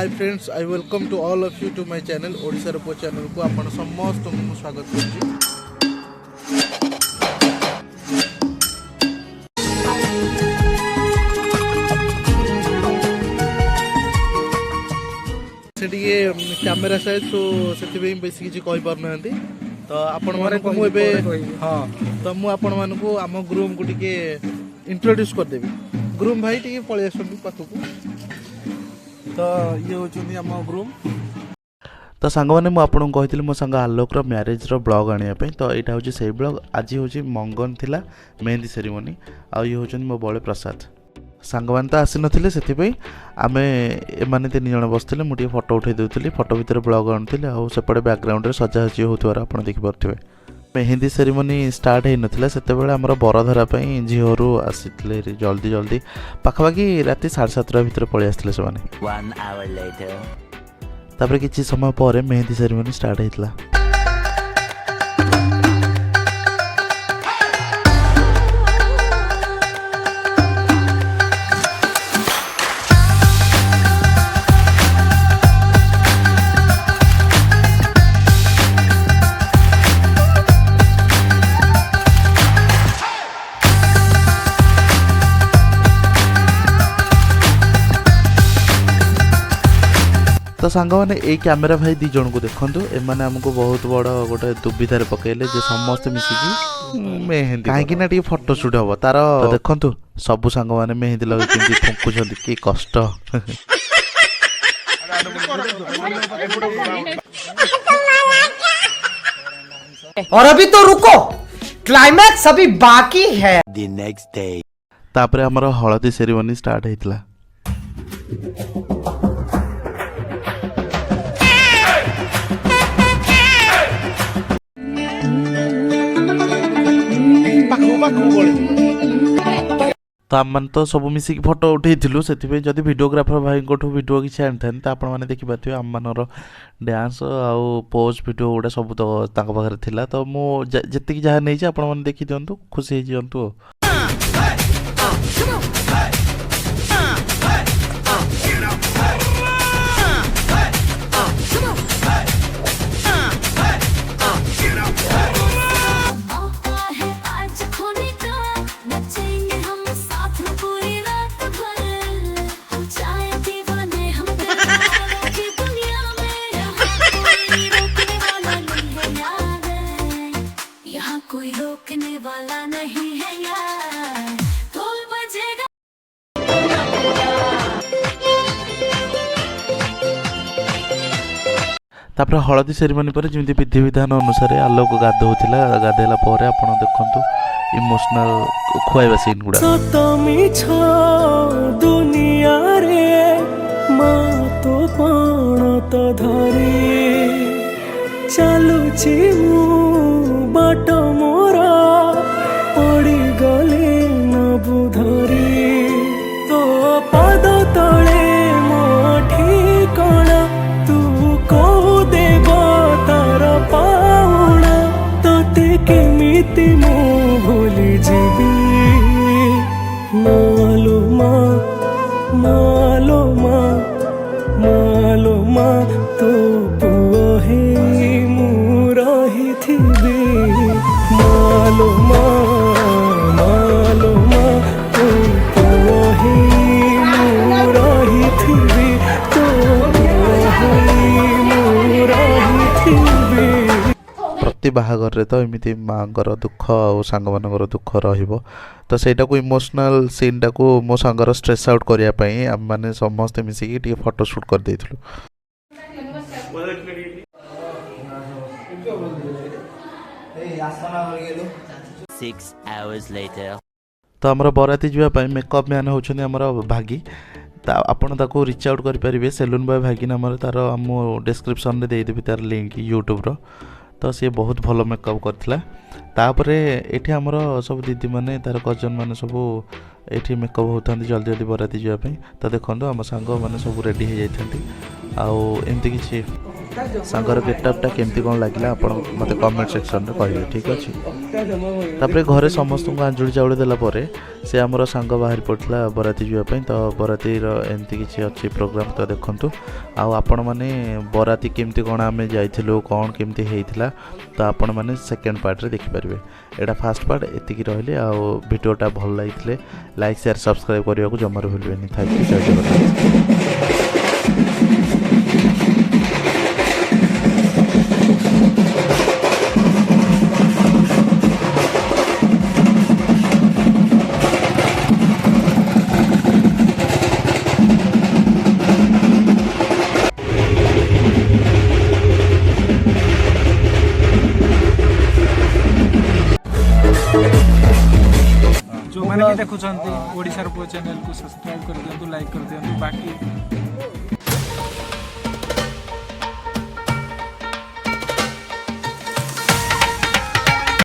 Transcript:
Hi friends, I welcome to all of you to my channel Odisha Odia channel को आपण समस्त को स्वागत करछि। कैमेरा साइज तो से बेस किसी कही पारना तो आपण मानक मुझे हाँ तो मुझे आपण मानक आम ग्रूम को टिके इंट्रोड्यूस करदेवी। ग्रूम भाई टिके पलि आसुनी पाखक तो ये होचुनी आम ग्रूम। तो सांग मैंने मुझे मो सांग आलोक मैरेज ब्लॉग आने तो यहाँ हूँ से ब्लॉग। आज हूँ मंगन थिला मेहंदी सेरेमनी आ ये हूँ मो बड़े प्रसाद। सांग मैंने तो आसी नथिले सेथिपई आमे एमाने 3 जण बसथिले मुझे फोटो उठे देउथली। फोटो भितर ब्लॉग आनुथिले आ सेपटे बैकग्राउंड रे सजासजी होतवार आपण देखि पारथिबे। मेहंदी सेरेमनी स्टार्ट हे नथिला सेते बेले हमर बरधरा पई झियोरु आसीथिले जल्दी जल्दी पाखापाखि राति 7:30 भितर पळि आसीथिले से माने। 1 hour later तापर किछि समय परे मेहंदी सेरेमनी स्टार्ट हेतला। तो सांग मैंने ये कैमेरा भाई 2 जन को देखु एमाने हमको बहुत बड़ गोटे दुविधार पकड़े जे समस्त मिसिकी मेहंदी कहीं ना फोटो शूट हम तार देखु सबू सांग मैंने मेहंदी लगे केमती फुंकुंट कि कष्ट। और अभी तो रुको, क्लाइमैक्स अभी बाकी है। the next day तापरे हमर हळदी सेरेमनी स्टार्ट हेतला। तो आम तो सब मिसिक फोटो उठेलु से जदि वीडियोग्राफर भाई वीडियो किसी आनी था आपण मैंने देखिपारे आम मनर डांस आउ पोज वीडियो गुड़ा सब तो पाखे थिला। तो मुझे जी जहाँ नहीं आपण मैंने देखी दिंतु खुशी हो जातु। तापर हळदी सेरेमनी पर जमी विधि विधान अनुसार आलोक गाधौला गाधेला पर आपण देखंतु इमोशनल खुआइबा सीन गुडा। दुनिया रे मां तो पण तो धरी चलुची मु बाट मोरा पड़ी गले न बुधरी तो पद तले मो ठिकाना तू को देव तार पाउना तोते केमिति मु भूली जीवी मालो माँ मालो माँ मालो माँ तो पुओ हे मु रही थिबी मालो माँ मालो माँ तो पुओ हे मु रही थिबी तो पुओ हे मु रही थिबी। प्रति बाहागर रे तो एमिति मांगर दुख और सांग मानकर दुख रहिबो। तो सेटा को इमोशनल सीन टा को मो सांगर स्ट्रेस आउट करिया पई हम माने समस्त मिसिकी टी फोटो शूट कर देइथलु। Six hours later तो हमर बराती जीवा पई मेकअप मैन होछनी हमर भागी आपण ताको रीच आउट करि परिबे सैलून बॉय भागी नंबर तार हम डिस्क्रिप्शन रे देइ देबी तार लिंक यूट्यूब रो। तो सी बहुत भल मेकअप करथिला। तापरे एठी हमर सब दीदी माने तार कजन माने सब एठी मेकअप होतांती जल्दी जल्दी बराती जीवा पई। तो देखंतु हम सांग माने सब रेडी हे जाइथांती आ एमती किछि सांगर गेटअपटा केमती कौन लगे आप मत कमेंट सेक्शन में कहे ठीक अच्छे। तापर घरे समस्त को आंजुड़ी चाउल देलापर से आमर सांग बाहर पड़ता बराती जावाई तो बरातीर एमती किसी अच्छी प्रोग्राम तो देखूँ आपण मैंने बराती केमती कौन आम जाइलु कौन केमती होता तो आपण मैंने सेकेंड पार्ट देखिपारे। एटा फास्ट पार्ट एतिकी रहिले वीडियोटा भल लगी लाइक शेयर सब्सक्राइब करने को जमार भूलें। थैंक यू, जय जगन्नाथ। जो मैंने देखुं ओडिशार पुओ चैनल को सब्सक्राइब कर दिंतु, लाइक कर दिंतु। बाकी